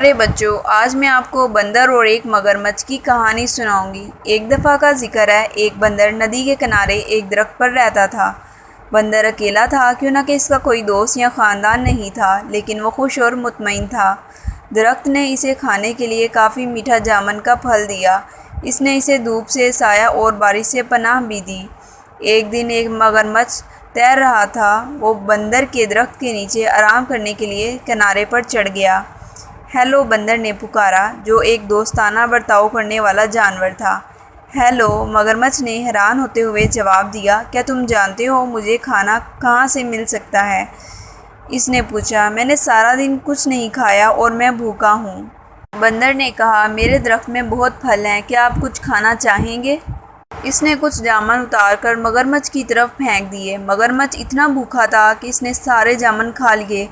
پیارے بچوں، آج میں آپ کو بندر اور ایک مگرمچھ کی کہانی سناؤں گی۔ ایک دفعہ کا ذکر ہے، ایک بندر ندی کے کنارے ایک درخت پر رہتا تھا۔ بندر اکیلا تھا، کیوں نہ کہ اس کا کوئی دوست یا خاندان نہیں تھا، لیکن وہ خوش اور مطمئن تھا۔ درخت نے اسے کھانے کے لیے کافی میٹھا جامن کا پھل دیا۔ اس نے اسے دھوپ سے، سایہ اور بارش سے پناہ بھی دی۔ ایک دن ایک مگرمچھ تیر رہا تھا۔ وہ بندر کے درخت کے نیچے آرام کرنے کے لیے کنارے پر چڑھ گیا۔ ہیلو، بندر نے پکارا، جو ایک دوستانہ برتاؤ کرنے والا جانور تھا۔ ہیلو، مگرمچھ نے حیران ہوتے ہوئے جواب دیا، کیا تم جانتے ہو مجھے کھانا کہاں سے مل سکتا ہے؟ اس نے پوچھا، میں نے سارا دن کچھ نہیں کھایا اور میں بھوکا ہوں۔ بندر نے کہا، میرے درخت میں بہت پھل ہیں، کیا آپ کچھ کھانا چاہیں گے؟ اس نے کچھ جامن اتار کر مگرمچھ کی طرف پھینک دیے۔ مگرمچھ اتنا بھوکا تھا کہ اس نے سارے جامن کھا لیے۔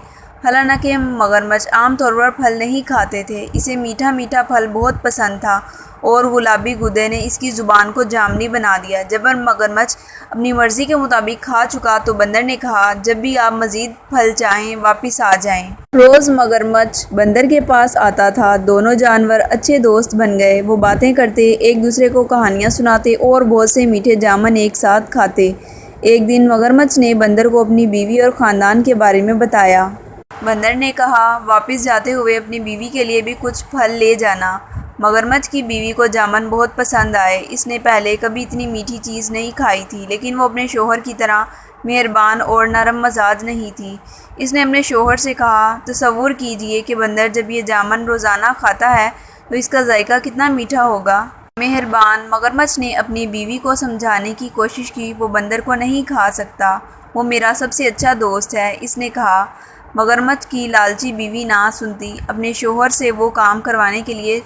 حالانکہ مگرمچھ عام طور پر پھل نہیں کھاتے تھے، اسے میٹھا میٹھا پھل بہت پسند تھا اور گلابی گدے نے اس کی زبان کو جامنی بنا دیا۔ جب مگرمچھ اپنی مرضی کے مطابق کھا چکا تو بندر نے کہا، جب بھی آپ مزید پھل چاہیں واپس آ جائیں۔ روز مگرمچھ بندر کے پاس آتا تھا۔ دونوں جانور اچھے دوست بن گئے۔ وہ باتیں کرتے، ایک دوسرے کو کہانیاں سناتے اور بہت سے میٹھے جامن ایک ساتھ کھاتے۔ ایک دن مگرمچھ نے بندر کو اپنی بیوی اور خاندان کے بارے میں بتایا۔ بندر نے کہا، واپس جاتے ہوئے اپنی بیوی کے لیے بھی کچھ پھل لے جانا۔ مگرمچھ کی بیوی کو جامن بہت پسند آئے۔ اس نے پہلے کبھی اتنی میٹھی چیز نہیں کھائی تھی، لیکن وہ اپنے شوہر کی طرح مہربان اور نرم مزاج نہیں تھی۔ اس نے اپنے شوہر سے کہا، تصور کیجئے کہ بندر جب یہ جامن روزانہ کھاتا ہے تو اس کا ذائقہ کتنا میٹھا ہوگا۔ مہربان مگرمچھ نے اپنی بیوی کو سمجھانے کی کوشش کی، وہ بندر کو نہیں کھا سکتا، وہ میرا سب سے اچھا دوست ہے، اس نے کہا۔ مگرمچھ کی لالچی بیوی نہ سنتی۔ اپنے شوہر سے وہ کام کروانے کے لیے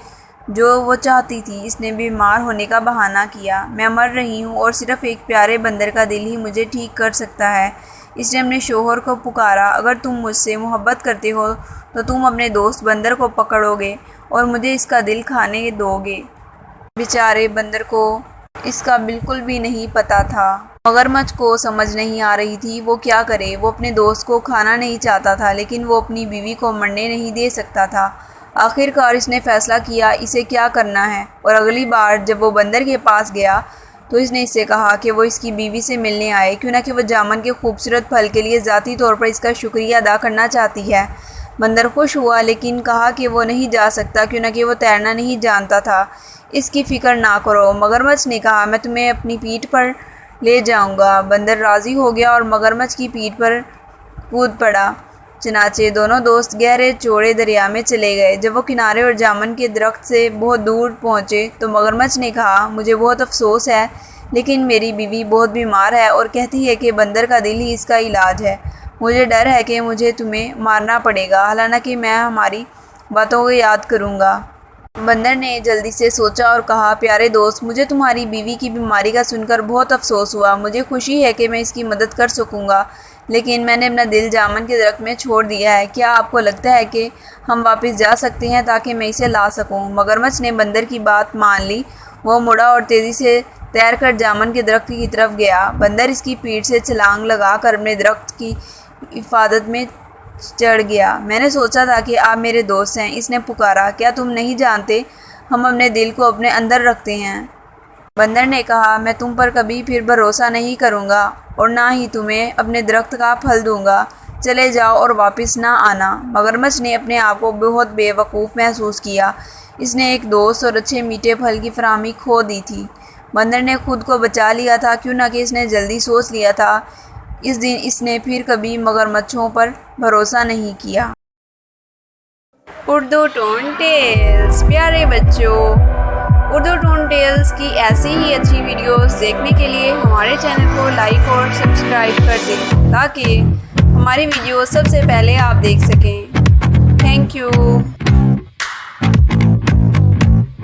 جو وہ چاہتی تھی، اس نے بیمار ہونے کا بہانہ کیا۔ میں مر رہی ہوں اور صرف ایک پیارے بندر کا دل ہی مجھے ٹھیک کر سکتا ہے۔ اس نے اپنے شوہر کو پکارا، اگر تم مجھ سے محبت کرتے ہو تو تم اپنے دوست بندر کو پکڑو گے اور مجھے اس کا دل کھانے دو گے۔ بیچارے بندر کو اس کا بالکل بھی نہیں پتہ تھا۔ مگرمچھ کو سمجھ نہیں آ رہی تھی وہ کیا کرے۔ وہ اپنے دوست کو کھانا نہیں چاہتا تھا، لیکن وہ اپنی بیوی کو مرنے نہیں دے سکتا تھا۔ آخر کار اس نے فیصلہ کیا اسے کیا کرنا ہے، اور اگلی بار جب وہ بندر کے پاس گیا تو اس نے اس سے کہا کہ وہ اس کی بیوی سے ملنے آئے، کیوں نہ کہ وہ جامن کے خوبصورت پھل کے لیے ذاتی طور پر اس کا شکریہ ادا کرنا چاہتی ہے۔ بندر خوش ہوا، لیکن کہا کہ وہ نہیں جا سکتا، کیوں نہ کہ وہ تیرنا نہیں جانتا تھا۔ اس کی فکر نہ کرو، مگرمچھ نے کہا، میں تمہیں اپنی پیٹھ پر لے جاؤں گا۔ بندر راضی ہو گیا اور مگرمچھ کی پیٹھ پر کود پڑا۔ چنانچہ دونوں دوست گہرے چوڑے دریا میں چلے گئے۔ جب وہ کنارے اور جامن کے درخت سے بہت دور پہنچے تو مگرمچھ نے کہا، مجھے بہت افسوس ہے، لیکن میری بیوی بہت بیمار ہے اور کہتی ہے کہ بندر کا دل ہی اس کا علاج ہے۔ مجھے ڈر ہے کہ مجھے تمہیں مارنا پڑے گا، حالانکہ میں ہماری باتوں کو یاد کروں گا۔ بندر نے جلدی سے سوچا اور کہا، پیارے دوست، مجھے تمہاری بیوی کی بیماری کا سن کر بہت افسوس ہوا۔ مجھے خوشی ہے کہ میں اس کی مدد کر سکوں گا، لیکن میں نے اپنا دل جامن کے درخت میں چھوڑ دیا ہے۔ کیا آپ کو لگتا ہے کہ ہم واپس جا سکتے ہیں تاکہ میں اسے لا سکوں؟ مگرمچھ نے بندر کی بات مان لی۔ وہ مڑا اور تیزی سے تیر کر جامن کے درخت کی طرف گیا۔ بندر اس کی پیٹھ سے چھلانگ لگا کر اپنے درخت کی حفاظت میں چڑھ گیا۔ میں نے سوچا تھا کہ آپ میرے دوست ہیں، اس نے پکارا، کیا تم نہیں جانتے ہم اپنے دل کو اپنے اندر رکھتے ہیں؟ بندر نے کہا، میں تم پر کبھی پھر بھروسہ نہیں کروں گا اور نہ ہی تمہیں اپنے درخت کا پھل دوں گا۔ چلے جاؤ اور واپس نہ آنا۔ مگرمچھ نے اپنے آپ کو بہت بے وقوف محسوس کیا۔ اس نے ایک دوست اور اچھے میٹھے پھل کی فراہمی کھو دی تھی۔ بندر نے خود کو بچا لیا تھا، کیوں نہ کہ اس نے جلدی سوچ لیا تھا۔ اس دن اس نے پھر کبھی مگرمچھوں پر بھروسہ نہیں کیا۔ Urdu tone tells. پیارے بچوں، اردو ٹون ٹیلز کی ایسی ہی اچھی ویڈیوز دیکھنے کے لیے ہمارے چینل کو لائک اور سبسکرائب کر دیں تاکہ ہماری ویڈیوز سب سے پہلے آپ دیکھ سکیں۔ Thank you.